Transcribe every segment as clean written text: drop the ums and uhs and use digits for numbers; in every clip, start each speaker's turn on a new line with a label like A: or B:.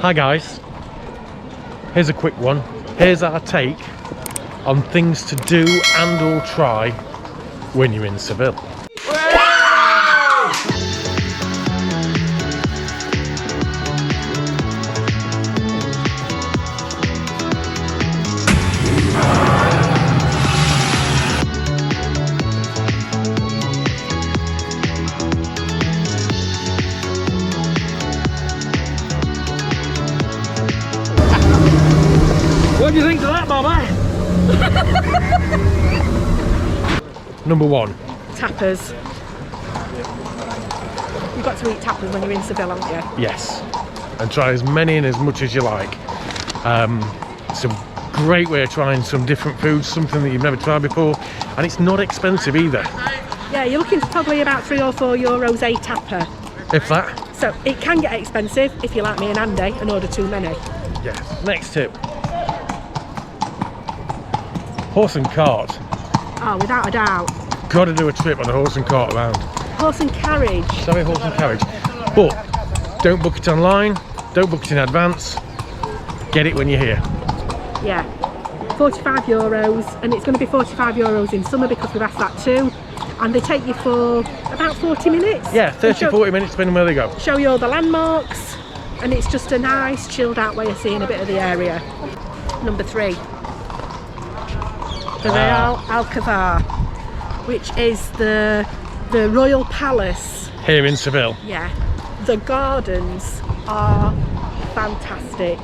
A: Hi guys, here's a quick one. Here's our take on things to do and or try when you're in Seville. What do you think of that, Mama? Number one.
B: Tapas. You've got to eat tapas when you're in Seville, haven't you?
A: Yes. And try as many and as much as you like. It's a great way of trying some different foods, something that you've never tried before. And it's not expensive either.
B: Yeah, you're looking for probably about €3 or €4 a tapa.
A: If that.
B: So it can get expensive if you're like me and Andy and order too many.
A: Yes. Next tip. Horse and cart.
B: Oh, without a doubt.
A: Got to do a trip on a horse and cart around.
B: Horse and carriage.
A: Sorry, horse and carriage. But don't book it online. Don't book it in advance. Get it when you're here.
B: Yeah. €45, and it's going to be €45 in summer because we've asked that too. And they take you for about 40 minutes.
A: Yeah, 30, 40 minutes depending where they go.
B: Show you all the landmarks, and it's just a nice, chilled out way of seeing a bit of the area. Number 3. The Real Alcazar, which is the royal palace
A: Here in Seville.
B: Yeah, the gardens are fantastic.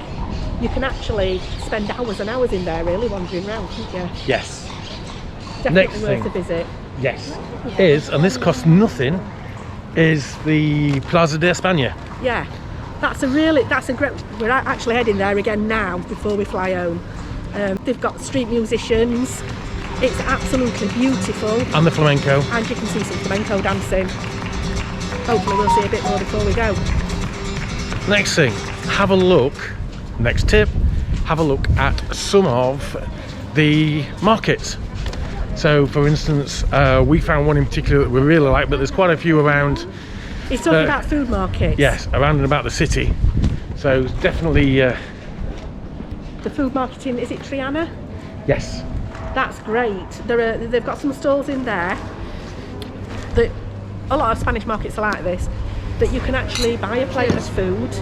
B: You can actually spend hours and hours in there really wandering around, can't you?
A: Yes.
B: Definitely
A: Next
B: worth
A: thing.
B: a visit.
A: Yes. Is, and this costs nothing, is the Plaza de España.
B: Yeah, that's a great, we're actually heading there again now before we fly home. They've got street musicians. It's absolutely beautiful.
A: And the flamenco.
B: And you can see some flamenco dancing. Hopefully we'll see a bit more before we go.
A: Next thing, have a look, next tip, have a look at some of the markets. So for instance, we found one in particular that we really like, but there's quite a few around.
B: It's talking about food markets.
A: Yes, around and about the city. So definitely...
B: the food marketing, is it Triana?
A: Yes.
B: That's great. They've got some stalls in there that a lot of Spanish markets are like this, that you can actually buy a plate of food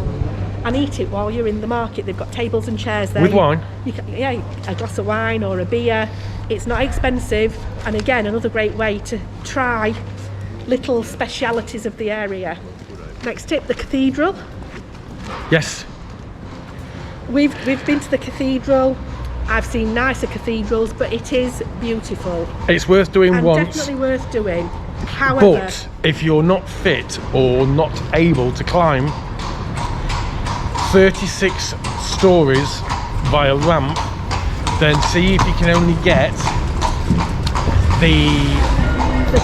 B: and eat it while you're in the market. They've got tables and chairs there.
A: With wine?
B: Yeah, a glass of wine or a beer. It's not expensive, and again, another great way to try little specialities of the area. Next tip, the cathedral.
A: Yes.
B: We've been to the cathedral. I've seen nicer cathedrals, but it is beautiful.
A: It's worth doing
B: and
A: once.
B: Definitely worth doing. However,
A: but if you're not fit or not able to climb 36 stories via ramp, then see if you can only get
B: the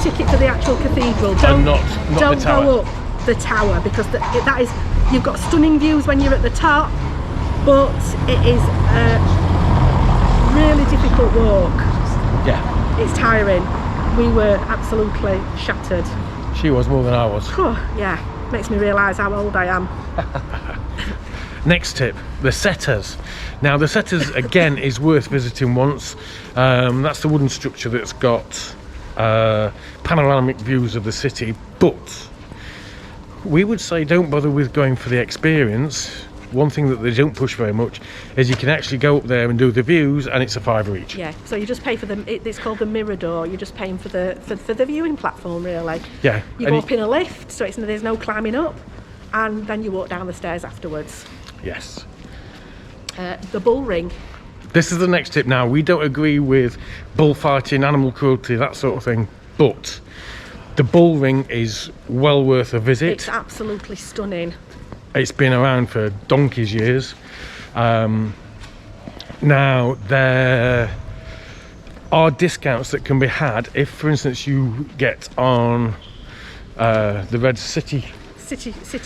B: ticket for the actual cathedral.
A: Don't
B: don't
A: the tower.
B: go up the tower, because that is, you've got stunning views when you're at the top, but it is a really difficult walk.
A: Yeah.
B: It's tiring. We were absolutely shattered.
A: She was more than I was.
B: Yeah, makes me realise how old I am.
A: Next tip, the Setters. Now the Setters again is worth visiting once. That's the wooden structure that's got panoramic views of the city, but we would say don't bother with going for the experience. One thing that they don't push very much is you can actually go up there and do the views, and it's a £5 each.
B: Yeah, so you just pay for them. It's called the Mirador. You're just paying for the viewing platform, really.
A: Yeah.
B: You go up in a lift, so there's no climbing up, and then you walk down the stairs afterwards.
A: Yes.
B: The Bullring.
A: This is the next tip. Now, we don't agree with bullfighting, animal cruelty, that sort of thing, but the Bullring is well worth a visit.
B: It's absolutely stunning.
A: It's been around for donkey's years. Now, there are discounts that can be had if, for instance, you get on the red City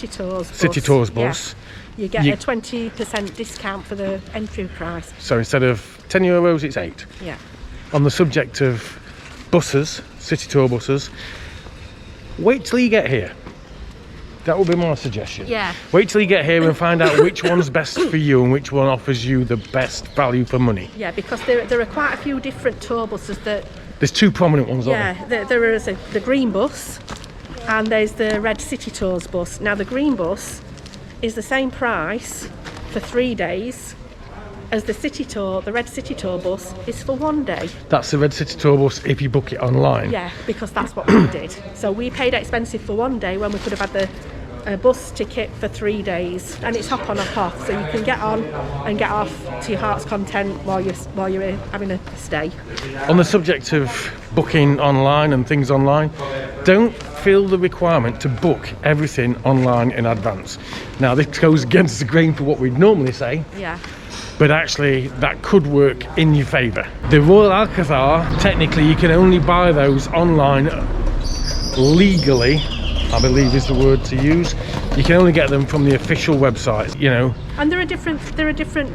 A: Tours bus.
B: Yeah. You get a 20% discount for the entry price.
A: So instead of €10, it's 8.
B: Yeah.
A: On the subject of buses, city tour buses, wait till you get here. That would be my suggestion.
B: Yeah.
A: Wait till you get here and find out which one's best for you and which one offers you the best value for money.
B: Yeah, because there are quite a few different tour buses that...
A: There's two prominent ones, aren't
B: Yeah, there is the green bus and there's the red city tours bus. Now the green bus is the same price for 3 days as the city tour. The red city tour bus is for 1 day.
A: That's the red city tour bus if you book it online.
B: Yeah, because that's what we did. So we paid expensive for 1 day when we could have had the bus ticket for 3 days, and it's hop on, hop off, so you can get on and get off to your heart's content while you're having a stay.
A: On the subject of booking online and things online, don't feel the requirement to book everything online in advance. Now this goes against the grain for what we'd normally say,
B: Yeah.
A: but actually that could work in your favour. The Royal Alcazar, technically you can only buy those online legally, I believe is the word to use. You can only get them from the official website, you know.
B: And there are different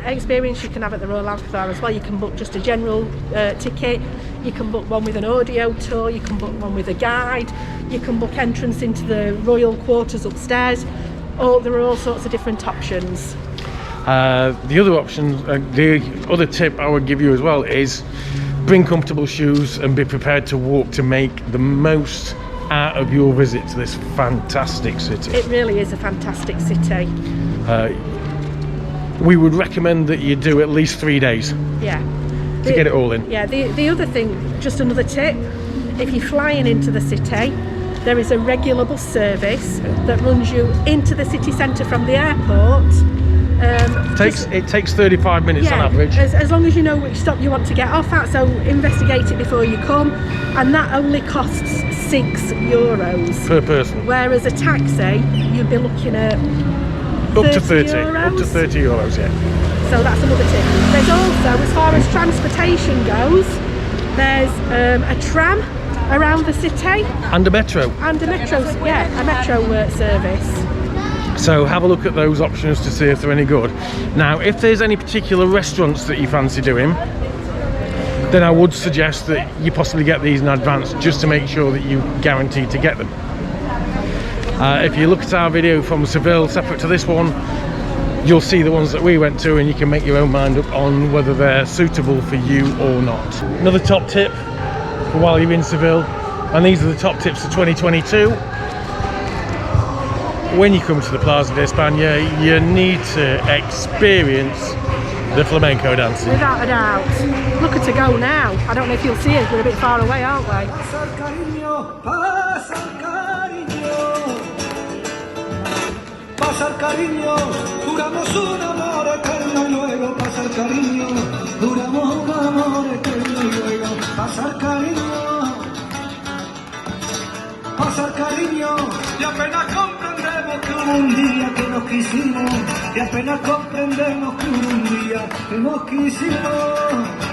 B: experiences you can have at the Royal Alcazar as well. You can book just a general ticket, you can book one with an audio tour, you can book one with a guide, you can book entrance into the royal quarters upstairs. There are all sorts of different options.
A: The other option, the other tip I would give you as well is bring comfortable shoes and be prepared to walk to make the most out of your visit to this fantastic city.
B: It really is a fantastic city.
A: We would recommend that you do at least 3 days
B: Yeah.
A: to get it all in.
B: Yeah, the other thing, just another tip, if you're flying into the city, there is a regular bus service that runs you into the city centre from the airport.
A: It takes 35 minutes on average.
B: As long as you know which stop you want to get off at, so investigate it before you come, and that only costs €6
A: Per person.
B: whereas a taxi you'd be looking at
A: Up to 30
B: €30.
A: Up to €30, yeah.
B: So that's another tip. There's also, as far as transportation goes, there's a tram around the city
A: And a metro.
B: and a metro service.
A: So have a look at those options to see if they're any good. Now, if there's any particular restaurants that you fancy doing, then I would suggest that you possibly get these in advance just to make sure that you're guaranteed to get them. If you look at our video from Seville, separate to this one, you'll see the ones that we went to and you can make your own mind up on whether they're suitable for you or not. Another top tip for while you're in Seville, and these are the top tips for 2022. When you come to the Plaza de España, you need to experience the flamenco dancing.
B: Without a doubt. Look at to go now. I don't know if you'll see us, we're a bit far away, aren't we?
C: Pasa el cariño, juramos un amor eterno y luego pasa el cariño, juramos un amor eterno y luego pasa el cariño, pasa el cariño y apenas comprendemos que hubo un día que nos quisimos y apenas comprendemos que hubo un día que nos quisimos.